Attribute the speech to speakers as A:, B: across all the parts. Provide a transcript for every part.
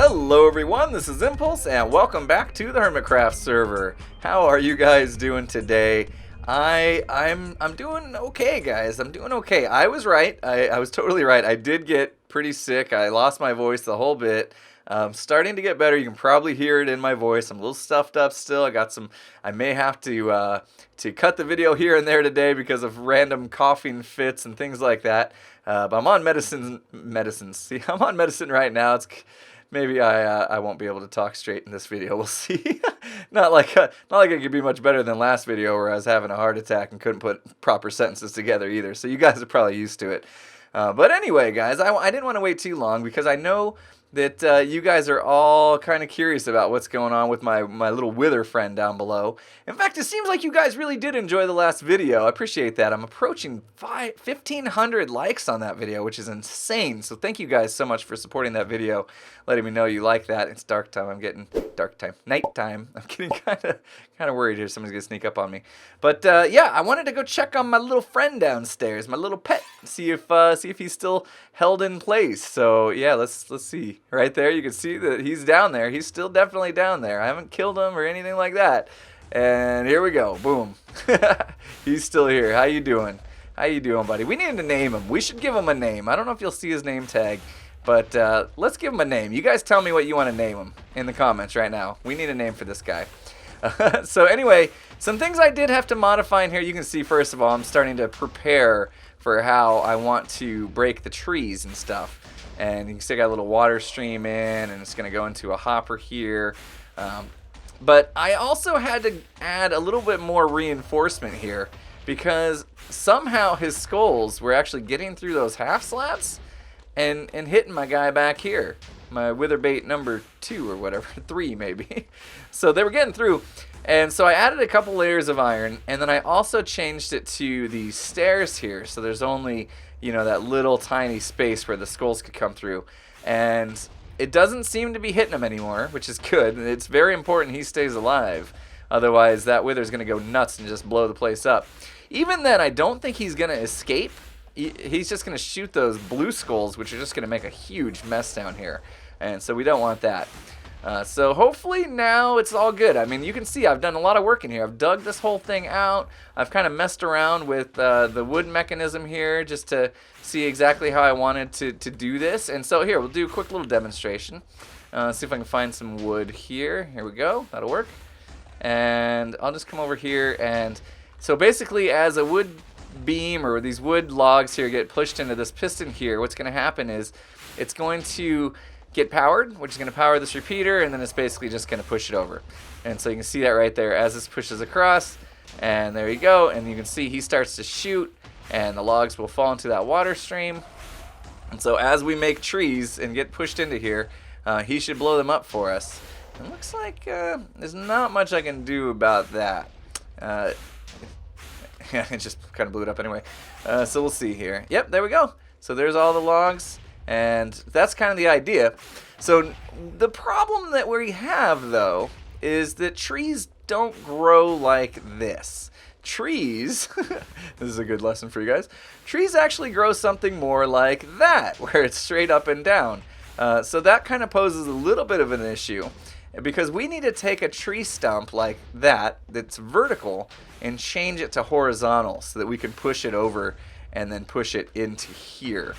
A: Hello everyone, this is Impulse and welcome back to the Hermitcraft server. How are you guys doing today? I'm doing okay, guys. I'm doing okay. I was right. I was totally right. I did get pretty sick. I lost my voice the whole bit. Starting to get better. You can probably hear it in my voice. I'm a little stuffed up still. I may have to cut the video here and there today because of random coughing fits and things like that. But I'm on medicines. See, I'm on medicine right now. Maybe I won't be able to talk straight in this video. We'll see. not like it could be much better than last video where I was having a heart attack and couldn't put proper sentences together either. So you guys are probably used to it. But anyway, guys, I didn't want to wait too long because I know that you guys are all kind of curious about what's going on with my little wither friend down below. In fact, it seems like you guys really did enjoy the last video. I appreciate that. I'm approaching 1,500 likes on that video, which is insane. So thank you guys so much for supporting that video, letting me know you like that. It's dark time. I'm getting nighttime. I'm getting kind of worried here. Somebody's gonna sneak up on me. But yeah, I wanted to go check on my little friend downstairs, my little pet, see if he's still held in place. So yeah, let's see. Right there, you can see that he's down there. He's still definitely down there. I haven't killed him or anything like that. And here we go. Boom. He's still here. How you doing? How you doing, buddy? We need to name him. We should give him a name. I don't know if you'll see his name tag, but let's give him a name. You guys tell me what you want to name him in the comments right now. We need a name for this guy. So anyway, some things I did have to modify in here. You can see, first of all, I'm starting to prepare for how I want to break the trees and stuff. And you can see I got a little water stream in, and it's going to go into a hopper here. But I also had to add a little bit more reinforcement here because somehow his skulls were actually getting through those half slabs and hitting my guy back here. My witherbait number 2 or whatever, 3 maybe. So they were getting through. And so I added a couple layers of iron, and then I also changed it to the stairs here. So there's only, you know, that little tiny space where the skulls could come through. And it doesn't seem to be hitting him anymore, which is good. It's very important he stays alive. Otherwise, that wither's going to go nuts and just blow the place up. Even then, I don't think he's going to escape. He's just going to shoot those blue skulls, which are just going to make a huge mess down here. And so we don't want that. So hopefully now it's all good. I mean, you can see I've done a lot of work in here. I've dug this whole thing out. I've kind of messed around with the wood mechanism here just to see exactly how I wanted to do this. And so here, we'll do a quick little demonstration. See if I can find some wood here. Here we go. That'll work. And I'll just come over here. And so basically, as a wood beam or these wood logs here get pushed into this piston here, what's going to happen is it's going to get powered, which is going to power this repeater, and then it's basically just going to push it over. And so you can see that right there as this pushes across, and there you go, and you can see he starts to shoot, and the logs will fall into that water stream. And so as we make trees and get pushed into here, he should blow them up for us. It looks like there's not much I can do about that. It just kind of blew it up anyway. So we'll see here. Yep, there we go. So there's all the logs. And that's kind of the idea. So the problem that we have, though, is that trees don't grow like this. Trees, this is a good lesson for you guys, trees actually grow something more like that, where it's straight up and down. So that kind of poses a little bit of an issue, because we need to take a tree stump like that, that's vertical, and change it to horizontal so that we can push it over and then push it into here.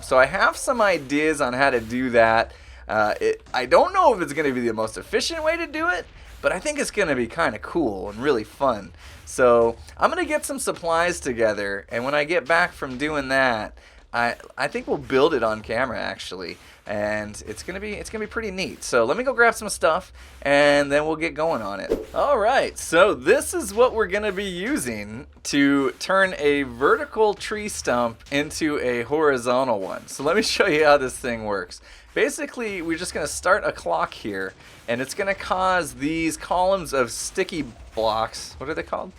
A: So I have some ideas on how to do that. I don't know if it's going to be the most efficient way to do it, but I think it's going to be kind of cool and really fun. So I'm going to get some supplies together, and when I get back from doing that, I think we'll build it on camera actually, and it's gonna be pretty neat. So let me go grab some stuff, and then we'll get going on it. All right, so this is what we're gonna be using to turn a vertical tree stump into a horizontal one. So let me show you how this thing works. Basically, we're just gonna start a clock here, and it's gonna cause these columns of sticky blocks. What are they called?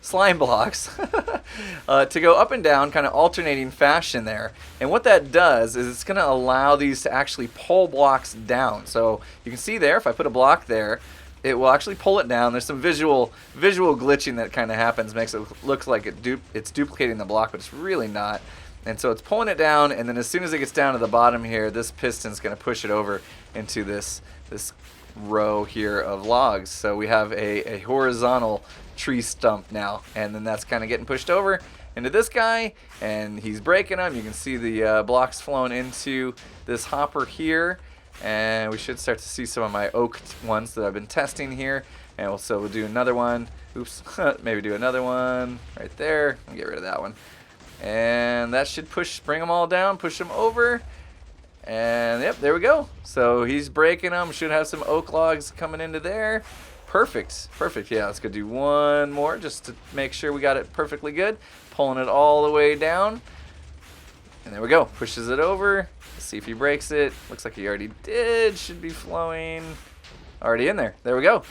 A: Slime blocks to go up and down, kind of alternating fashion there. And what that does is it's going to allow these to actually pull blocks down. So you can see there, if I put a block there, it will actually pull it down. There's some visual glitching that kind of happens, makes it look like it's duplicating the block, but it's really not. And so it's pulling it down, and then as soon as it gets down to the bottom here, this piston's going to push it over into this row here of logs. So we have a horizontal tree stump now, and then that's kind of getting pushed over into this guy, and he's breaking them. You can see the blocks flowing into this hopper here, and we should start to see some of my oak ones that I've been testing here. And also we'll do another one. Oops, maybe do another one right there. I'll get rid of that one. And that should bring them all down, push them over. And yep, there we go. So he's breaking them. Should have some oak logs coming into there. Perfect, perfect. Yeah, let's go do one more just to make sure we got it perfectly good. Pulling it all the way down. And there we go. Pushes it over. Let's see if he breaks it. Looks like he already did. Should be flowing. Already in there. There we go.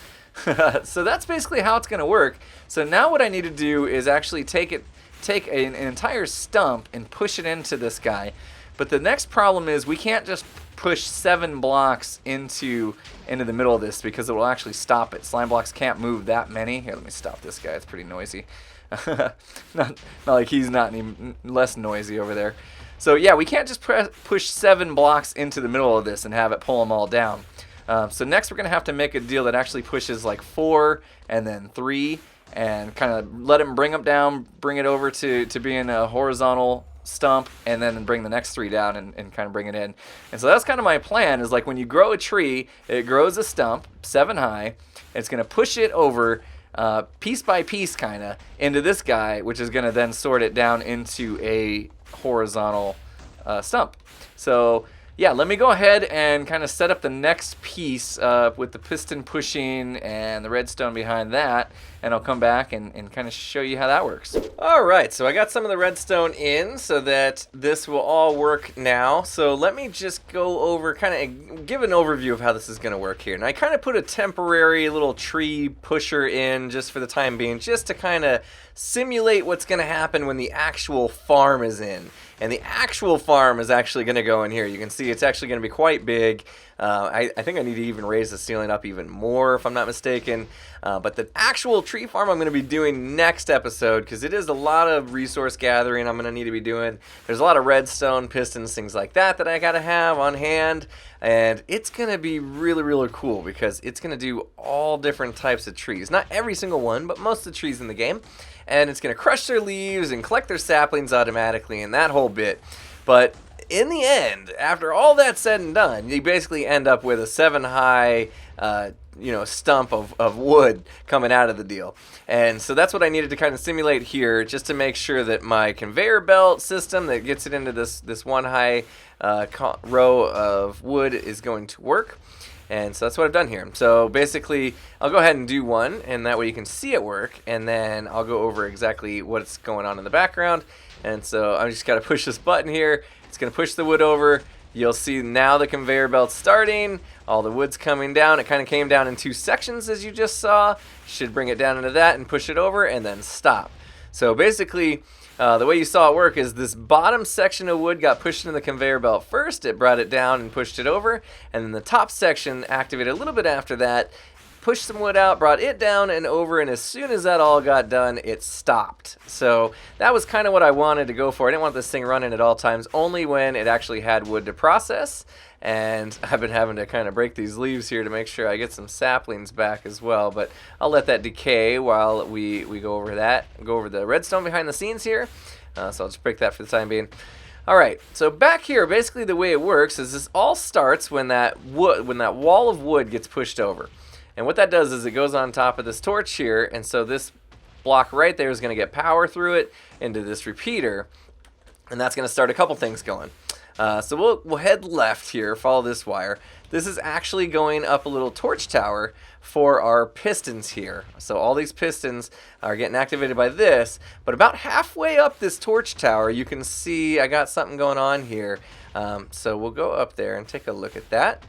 A: So that's basically how it's going to work. So now what I need to do is actually take an entire stump and push it into this guy. But the next problem is we can't just push 7 blocks into the middle of this because it will actually stop it. Slime blocks can't move that many. Here, let me stop this guy. It's pretty noisy. not like he's not any less noisy over there. So yeah, we can't just push 7 blocks into the middle of this and have it pull them all down. So next we're going to have to make a deal that actually pushes like 4 and then 3 and kind of let him bring them down, bring it over to being a horizontal stump, and then bring the next 3 down and kind of bring it in. And so that's kind of my plan, is like when you grow a tree, it grows a stump 7 high. It's going to push it over piece by piece kind of into this guy, which is going to then sort it down into a horizontal stump. So yeah, let me go ahead and kind of set up the next piece with the piston pushing and the redstone behind that, and I'll come back and kind of show you how that works. All right, so I got some of the redstone in so that this will all work now. So let me just go over, kind of give an overview of how this is going to work here. And I kind of put a temporary little tree pusher in just for the time being, just to kind of simulate what's going to happen when the actual farm is in. And the actual farm is actually going to go in here. You can see it's actually going to be quite big. I think I need to even raise the ceiling up even more if I'm not mistaken. But the actual tree farm I'm going to be doing next episode, because it is a lot of resource gathering I'm going to need to be doing. There's a lot of redstone, pistons, things like that I got to have on hand. And it's going to be really, really cool because it's going to do all different types of trees. Not every single one, but most of the trees in the game. And it's going to crush their leaves and collect their saplings automatically and that whole bit. But in the end, after all that's said and done, you basically end up with a 7 high stump of wood coming out of the deal. And so that's what I needed to kind of simulate here, just to make sure that my conveyor belt system that gets it into this 1 high row of wood is going to work. And so that's what I've done here. So basically, I'll go ahead and do one, and that way you can see it work, and then I'll go over exactly what's going on in the background. And so I just got to push this button here. It's going to push the wood over. You'll see now the conveyor belt's starting. All the wood's coming down. It kind of came down in 2 sections, as you just saw. Should bring it down into that and push it over, and then stop. So basically, the way you saw it work is this bottom section of wood got pushed into the conveyor belt first. It brought it down and pushed it over. And then the top section activated a little bit after that, pushed some wood out, brought it down and over. And as soon as that all got done, it stopped. So that was kind of what I wanted to go for. I didn't want this thing running at all times, only when it actually had wood to process. And I've been having to kind of break these leaves here to make sure I get some saplings back as well. But I'll let that decay while we go over that, go over the redstone behind the scenes here. So I'll just break that for the time being. All right, so back here, basically the way it works is this all starts when that wall of wood gets pushed over. And what that does is it goes on top of this torch here, and so this block right there is going to get power through it into this repeater, and that's going to start a couple things going. So we'll head left here, follow this wire. This is actually going up a little torch tower for our pistons here. So all these pistons are getting activated by this, but about halfway up this torch tower, you can see I got something going on here. So we'll go up there and take a look at that.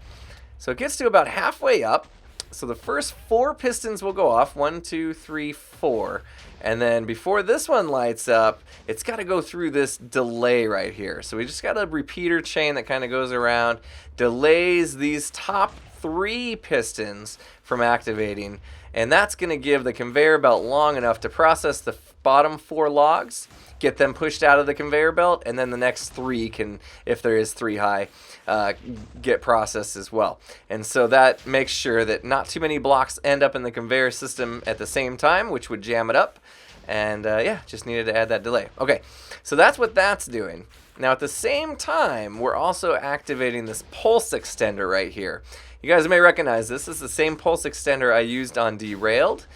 A: So it gets to about halfway up. So the first 4 pistons will go off, 1, 2, 3, 4. And then before this one lights up, it's got to go through this delay right here. So we just got a repeater chain that kind of goes around, delays these top 3 pistons from activating. and that's going to give the conveyor belt long enough to process the bottom 4 logs, get them pushed out of the conveyor belt, and then the next 3 can, if there is 3 high, get processed as well. And so that makes sure that not too many blocks end up in the conveyor system at the same time, which would jam it up. And yeah, just needed to add that delay. Okay, so that's what that's doing. Now at the same time, we're also activating this pulse extender right here. You guys may recognize this. This is the same pulse extender I used on Derailed.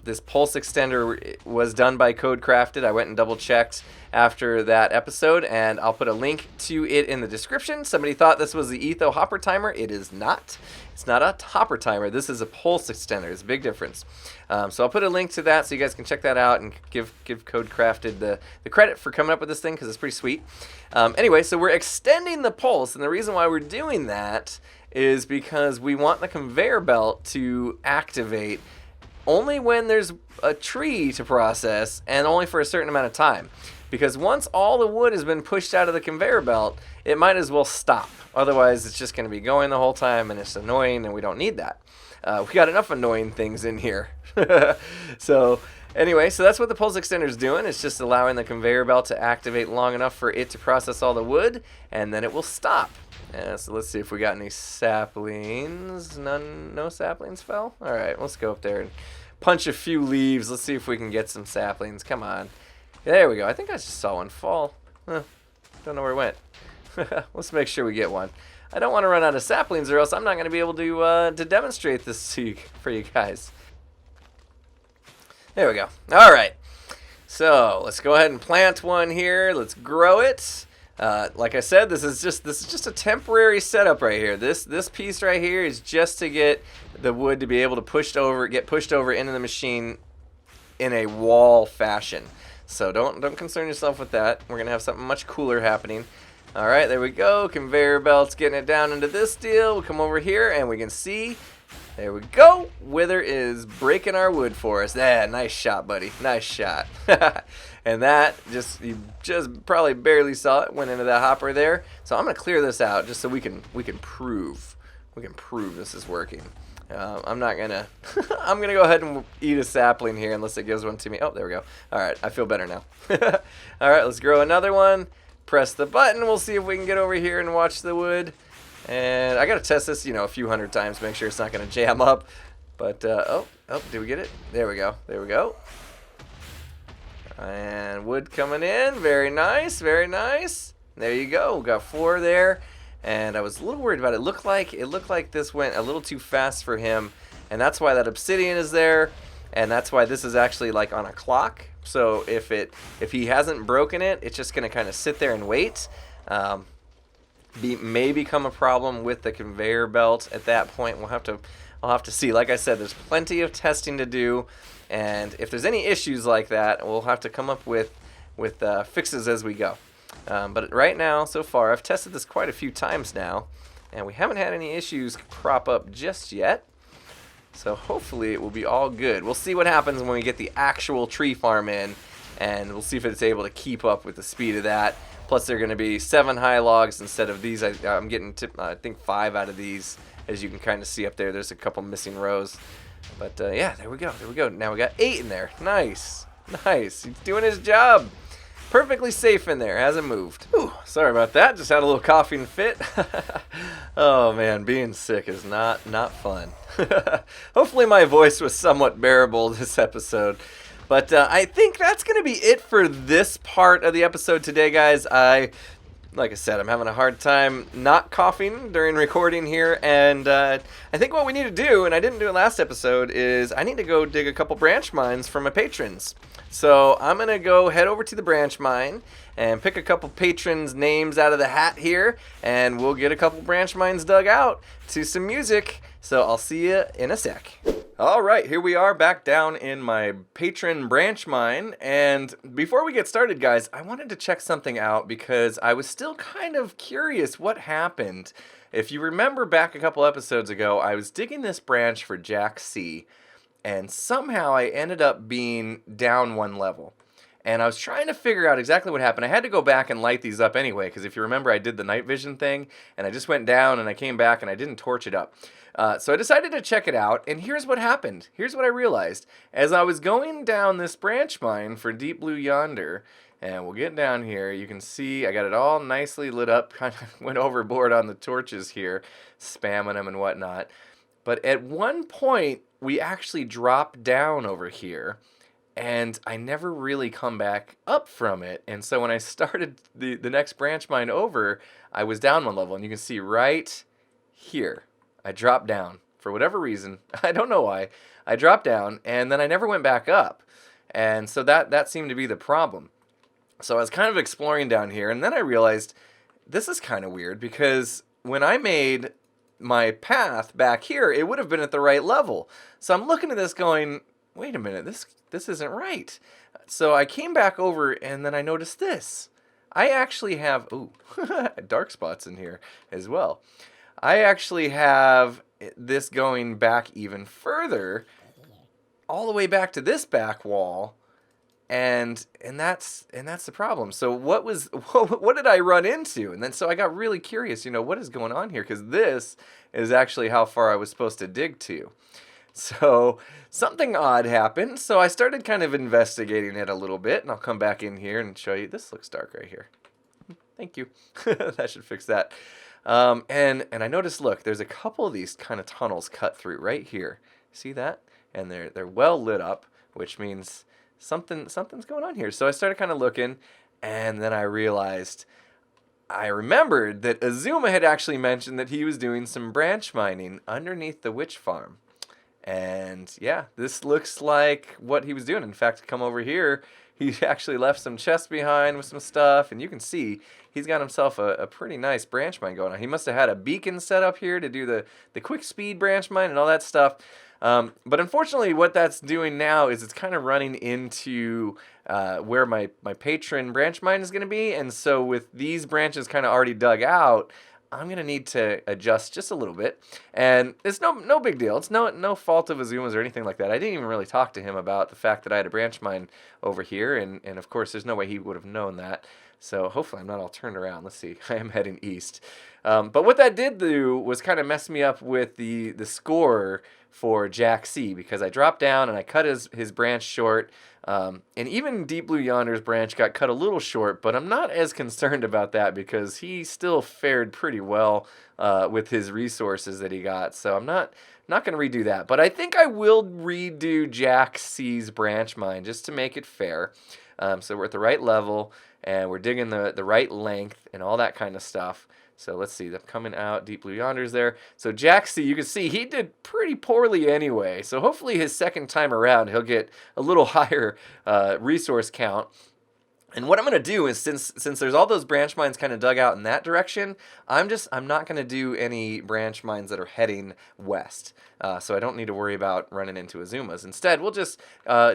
A: This pulse extender was done by CodeCrafted. I went and double checked after that episode, and I'll put a link to it in the description. Somebody thought this was the Etho hopper timer. It is not. It's not a hopper timer. This is a pulse extender. It's a big difference. So I'll put a link to that so you guys can check that out and give CodeCrafted the credit for coming up with this thing, because it's pretty sweet. Anyway, so we're extending the pulse, and the reason why we're doing that is because we want the conveyor belt to activate only when there's a tree to process, and only for a certain amount of time. Because once all the wood has been pushed out of the conveyor belt, it might as well stop. Otherwise, it's just going to be going the whole time, and it's annoying, and we don't need that. We got enough annoying things in here. So anyway, so that's what the pulse extender is doing. It's just allowing the conveyor belt to activate long enough for it to process all the wood, and then it will stop. So let's see if we got any saplings. No saplings fell? All right, let's go up there and punch a few leaves. Let's see if we can get some saplings. Come on. There we go. I think I just saw one fall. Don't know where it went. Let's make sure we get one. I don't want to run out of saplings, or else I'm not going to be able to demonstrate this for you guys. There we go. All right. So let's go ahead and plant one here. Let's grow it. Like I said, this is just a temporary setup right here. This piece right here is just to get the wood to be able to get pushed over into the machine in a wall fashion. So don't concern yourself with that. We're gonna have something much cooler happening. All right, there we go. Conveyor belt's getting it down into this deal. We'll come over here and we can see. There we go. Wither is breaking our wood for us. Yeah, nice shot, buddy. Nice shot. And that you just probably barely saw it. Went into that hopper there. So I'm gonna clear this out just so we can prove this is working. I'm not gonna. I'm gonna go ahead and eat a sapling here unless it gives one to me. Oh, there we go. All right, I feel better now. All right, let's grow another one. Press the button. We'll see if we can get over here and watch the wood. And I gotta test this, a few hundred times, make sure it's not gonna jam up. But oh, did we get it? There we go. There we go. And wood coming in. Very nice. Very nice. There you go. We got 4 there. And I was a little worried about it. It looked like this went a little too fast for him, and that's why that obsidian is there, and that's why this is actually like on a clock. So if he hasn't broken it, it's just gonna kind of sit there and wait. May become a problem with the conveyor belt at that point. I'll have to see. Like I said, there's plenty of testing to do, and if there's any issues like that, we'll have to come up with fixes as we go. But right now, so far, I've tested this quite a few times now, and we haven't had any issues crop up just yet. So hopefully it will be all good. We'll see what happens when we get the actual tree farm in, and we'll see if it's able to keep up with the speed of that. Plus, they're going to be 7 high logs instead of these. I'm getting, I think, 5 out of these, as you can kind of see up there. There's a couple missing rows. But yeah, there we go. There we go. Now we got 8 in there. Nice. Nice. He's doing his job. Perfectly safe in there, hasn't moved. Whew, sorry about that, just had a little coughing fit. Oh man, being sick is not fun. Hopefully my voice was somewhat bearable this episode. But I think that's going to be it for this part of the episode today, guys. Like I said, I'm having a hard time not coughing during recording here, and I think what we need to do, and I didn't do it last episode, is I need to go dig a couple branch mines for my patrons. So I'm going to go head over to the branch mine and pick a couple patrons' names out of the hat here, and we'll get a couple branch mines dug out to some music. So I'll see you in a sec. All right, here we are back down in my patron branch mine, and before we get started, guys, I wanted to check something out because I was still kind of curious what happened. If you remember back a couple episodes ago, I was digging this branch for Jack C, and somehow I ended up being down 1 level. And I was trying to figure out exactly what happened. I had to go back and light these up anyway, because if you remember, I did the night vision thing, and I just went down and I came back and I didn't torch it up. So I decided to check it out, and here's what happened. Here's what I realized. As I was going down this branch mine for Deep Blue Yonder, and we'll get down here, you can see I got it all nicely lit up, kind of went overboard on the torches here, spamming them and whatnot. But at one point, we actually dropped down over here, and I never really come back up from it. And so when I started the next branch mine over, I was down one level, and you can see right here, I dropped down for whatever reason. I don't know why. I dropped down, and then I never went back up. And so that seemed to be the problem. So I was kind of exploring down here, and then I realized this is kind of weird, because when I made my path back here, it would have been at the right level. So I'm looking at this going, wait a minute, this isn't right. So I came back over, and then I noticed this. I actually have, ooh, dark spots in here as well. I actually have this going back even further, all the way back to this back wall, and that's the problem. So what did I run into? And then so I got really curious, what is going on here? Because this is actually how far I was supposed to dig to. So something odd happened. So I started kind of investigating it a little bit, and I'll come back in here and show you. This looks dark right here. Thank you. That should fix that. And I noticed, look, there's a couple of these kind of tunnels cut through right here. See that? And they're well lit up, which means something's going on here. So I started kind of looking, and then I remembered that Azuma had actually mentioned that he was doing some branch mining underneath the witch farm. And yeah, this looks like what he was doing. In fact, come over here, he actually left some chests behind with some stuff, and you can see he's got himself a pretty nice branch mine going on. He must have had a beacon set up here to do the quick speed branch mine and all that stuff. But unfortunately, what that's doing now is it's kind of running into where my Patron branch mine is going to be. And so with these branches kind of already dug out, I'm going to need to adjust just a little bit. And it's no big deal. It's no fault of Azuma's or anything like that. I didn't even really talk to him about the fact that I had a branch mine over here. And of course, there's no way he would have known that. So hopefully I'm not all turned around. Let's see. I am heading east. But what that did do was kind of mess me up with the score for Jack C, because I dropped down and I cut his branch short. And even Deep Blue Yonder's branch got cut a little short, but I'm not as concerned about that because he still fared pretty well with his resources that he got. So I'm not going to redo that. But I think I will redo Jack C's branch mine just to make it fair. So we're at the right level, and we're digging the right length and all that kind of stuff. So let's see, I'm coming out, Deep Blue Yonder's there. So Jack C, you can see he did pretty poorly anyway. So hopefully his second time around, he'll get a little higher resource count. And what I'm going to do is, since there's all those branch mines kind of dug out in that direction, I'm not going to do any branch mines that are heading west. So I don't need to worry about running into Azuma's. Instead, we'll just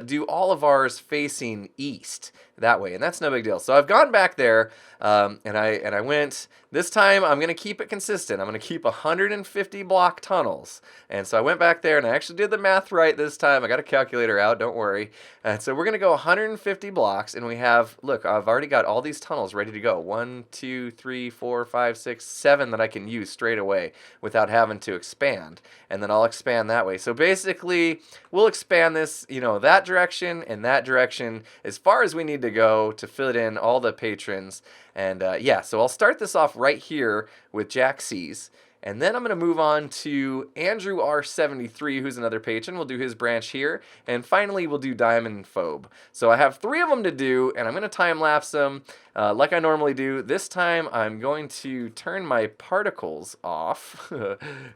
A: do all of ours facing east that way, and that's no big deal. So I've gone back there, and I went. This time I'm going to keep it consistent. I'm going to keep 150 block tunnels. And so I went back there, and I actually did the math right this time. I got a calculator out, don't worry. And so we're going to go 150 blocks, and we have, look, I've already got all these tunnels ready to go. 1, 2, 3, 4, 5, 6, 7 that I can use straight away without having to expand. And then I'll expand that way. So basically, we'll expand this, that direction and that direction as far as we need to go to fit in all the patrons. And yeah, so I'll start this off right here with Jack C's. And then I'm going to move on to Andrew R73, who's another patron. We'll do his branch here. And finally, we'll do Diamond Phobe. So I have 3 of them to do, and I'm going to time-lapse them like I normally do. This time, I'm going to turn my particles off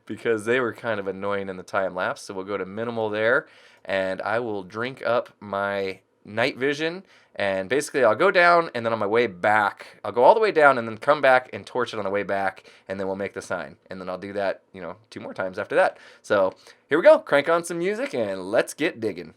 A: because they were kind of annoying in the time-lapse. So we'll go to minimal there, and I will drink up my night vision. And basically, I'll go down, and then on my way back, I'll go all the way down and then come back and torch it on the way back, and then we'll make the sign. And then I'll do that, 2 more times after that. So here we go. Crank on some music, and let's get digging.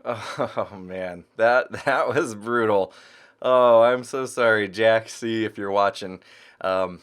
A: Oh man, that was brutal. Oh, I'm so sorry, Jack C, if you're watching. Um,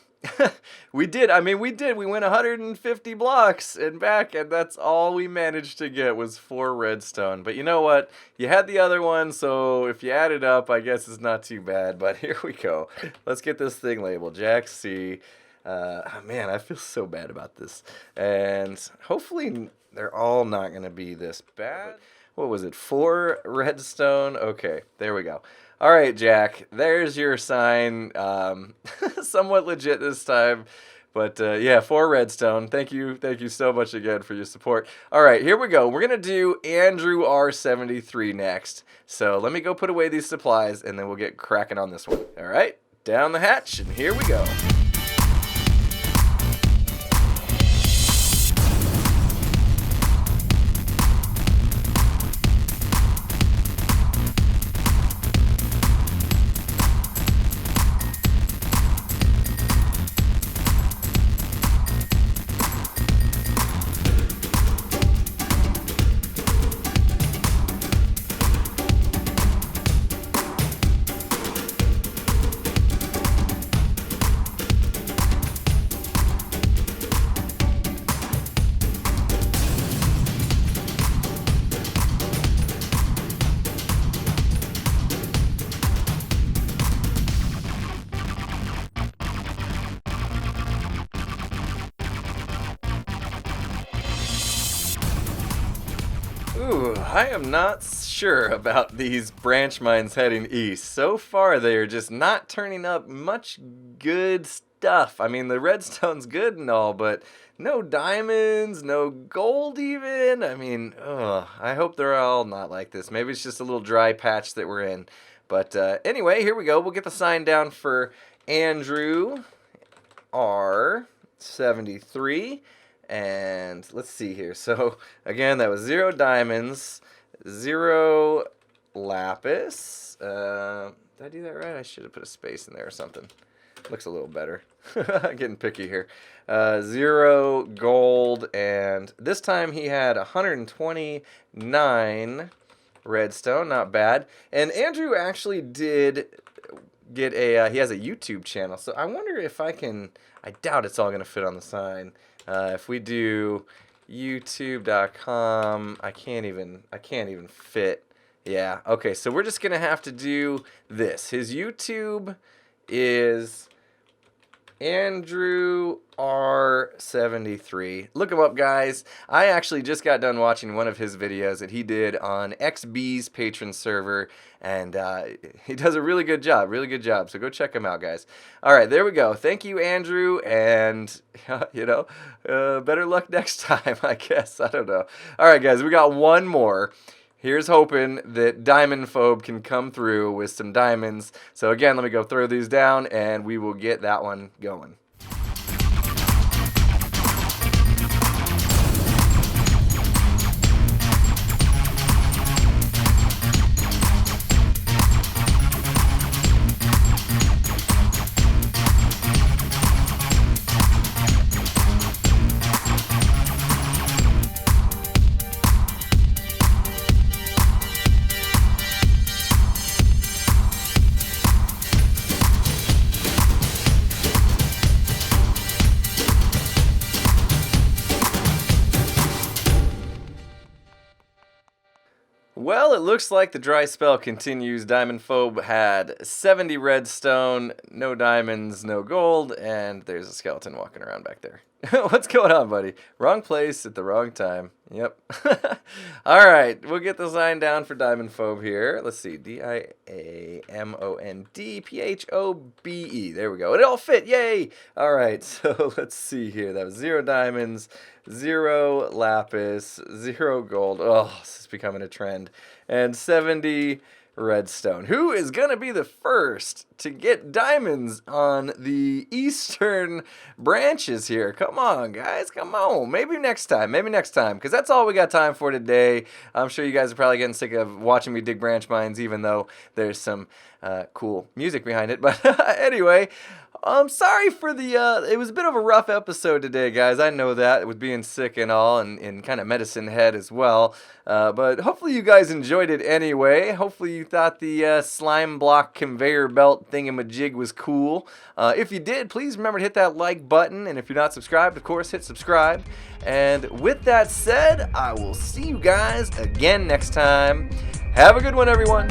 A: we did. I mean, we did. We went 150 blocks and back, and that's all we managed to get was 4 redstone. But you know what? You had the other one, so if you add it up, I guess it's not too bad. But here we go. Let's get this thing labeled. Jack C. Oh, man, I feel so bad about this. And hopefully they're all not going to be this bad. What was it? 4 redstone? Okay, there we go. All right, Jack, there's your sign. Somewhat legit this time. But yeah, 4 redstone. Thank you so much again for your support. All right, here we go. We're going to do Andrew R73 next. So let me go put away these supplies, and then we'll get cracking on this one. All right, down the hatch, and here we go. Ooh, I am not sure about these branch mines heading east. So far, they are just not turning up much good stuff. I mean, the redstone's good and all, but no diamonds, no gold even. I mean, I hope they're all not like this. Maybe it's just a little dry patch that we're in. But anyway, here we go. We'll get the sign down for Andrew R73. And let's see here. So again, that was 0 diamonds, 0 lapis. Did I do that right? I should have put a space in there or something. Looks a little better. Getting picky here. 0 gold, and this time he had 129 redstone. Not bad. And Andrew actually did get a. He has a YouTube channel, so I wonder if I can. I doubt it's all gonna fit on the sign. If we do youtube.com, I can't even fit. Yeah, okay, so we're just gonna have to do this. His YouTube is Andrew R73. Look him up, guys. I actually just got done watching one of his videos that he did on XB's Patron server, and he does a really good job, so go check him out, guys. All right, there we go. Thank you, Andrew, and better luck next time, I guess. I don't know. All right, guys, we got one more. Here's hoping that Diamond Phobe can come through with some diamonds. So again, let me go throw these down, and we will get that one going. Well, it looks like the dry spell continues. Diamond Phobe had 70 redstone, no diamonds, no gold, and there's a skeleton walking around back there. What's going on, buddy? Wrong place at the wrong time. Yep. All right, we'll get the sign down for Diamond Phobe here. Let's see, DIAMONDPHOBE. There we go. It all fit. Yay! All right, so let's see here. That was 0 diamonds, 0 lapis, 0 gold. Oh, this is becoming a trend. And 70 redstone. Who is going to be the first to get diamonds on the eastern branches here? Come on, guys. Come on. Maybe next time, because that's all we got time for today. I'm sure you guys are probably getting sick of watching me dig branch mines, even though there's some cool music behind it. But anyway, I'm sorry for the, it was a bit of a rough episode today, guys. I know that, with being sick and all, and kind of medicine head as well. But hopefully you guys enjoyed it anyway. Hopefully you thought the slime block conveyor belt thingamajig was cool. If you did, please remember to hit that like button. And if you're not subscribed, of course, hit subscribe. And with that said, I will see you guys again next time. Have a good one, everyone.